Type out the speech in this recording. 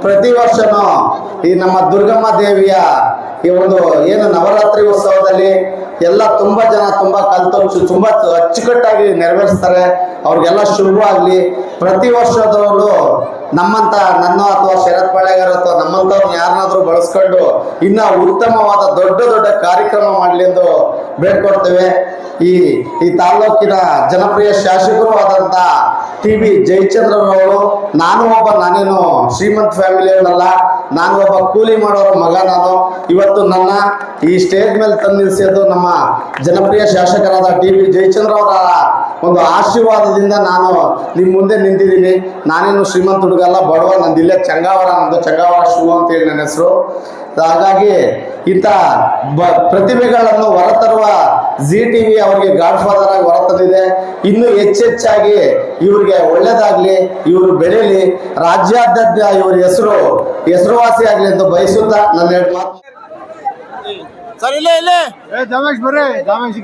ಪ್ರತಿ ವರ್ಷನೂ ಈ ನಮ್ಮ ದುರ್ಗಮ್ಮ ದೇವಿಯ ಈ ಒಂದು ಏನು ನವರಾತ್ರಿ ಉತ್ಸವದಲ್ಲಿ ಎಲ್ಲ ತುಂಬಾ ಜನ ತುಂಬಾ ಕಲ್ತು ತುಂಬಾ ಅಚ್ಚುಕಟ್ಟಾಗಿ ನೆರವೇರಿಸ್ತಾರೆ. ಅವ್ರಿಗೆಲ್ಲ ಶುಭವಾಗ್ಲಿ. ಪ್ರತಿ ವರ್ಷದವರು ನಮ್ಮಂತ ನನ್ನ ಅಥವಾ ಶರತ್ ಪಾಳೆಗಾರ ಅಥವಾ ನಮ್ಮಂತವ್ರನ್ನ ಯಾರನ್ನಾದ್ರೂ ಬಳಸ್ಕೊಂಡು ಇನ್ನ ಉತ್ತಮವಾದ ದೊಡ್ಡ ದೊಡ್ಡ ಕಾರ್ಯಕ್ರಮ ಮಾಡಲಿ ಎಂದು ಬೇಡ್ಕೊಡ್ತೇವೆ. ಈ ತಾಲೂಕಿನ ಜನಪ್ರಿಯ ಶಾಸಕರು ಆದಂತ TV ಜಯಚಂದ್ರರವರು, ನಾನೇನು ಶ್ರೀಮಂತ ಫ್ಯಾಮಿಲಿಯವನಲ್ಲ, ನಾನು ಒಬ್ಬ ಕೂಲಿ ಮಾಡೋರ ಮಗ. ನಾನು ಇವತ್ತು ನನ್ನ ಈ ಸ್ಟೇಜ್ ಮೇಲೆ ತಂದು ನಿಲ್ಲಿಸೋದು ನಮ್ಮ ಜನಪ್ರಿಯ ಶಾಸಕರಾದ TV ಜಯಚಂದ್ರ ಅವರ ಒಂದು ಆಶೀರ್ವಾದದಿಂದ ನಾನು ನಿಮ್ಮ ಮುಂದೆ ನಿಂತಿದ್ದೀನಿ. ನಾನೇನು ಶ್ರೀಮಂತ ಹುಡುಗಲ್ಲ, ಬಡವ. ನಂದು ಇಲ್ಲೇ ಚಂಗಾವರ, ನಂದು ಚಂಗಾವರ ಶಿವ ಅಂತೇಳಿ ನನ್ನ ಹೆಸರು. ಹಾಗಾಗಿ ಇಂಥ ಪ್ರತಿಭೆಗಳನ್ನು ಹೊರತರುವ ZTV ಅವರಿಗೆ ಗಾಡ್ ಫಾದರ್ ಆಗಿ ಹೊರತಂದಿದೆ. ಇನ್ನು ಹೆಚ್ಚೆಚ್ಚಾಗಿ ಇವ್ರಿಗೆ ಒಳ್ಳೇದಾಗ್ಲಿ, ಇವರು ಬೆಳೀಲಿ, ರಾಜ್ಯಾದ್ಯಂತ ಇವ್ರ ಹೆಸರುವಾಸಿ ಆಗ್ಲಿ ಎಂದು ಬಯಸುತ್ತಾ ನನ್ನ ಎರಡು ಮಾತು. ಸರ್ ಇಲ್ಲೇ ಜಾಮೇಶ್ ಬರ್ರಿ, ಜಾಮೇಶ್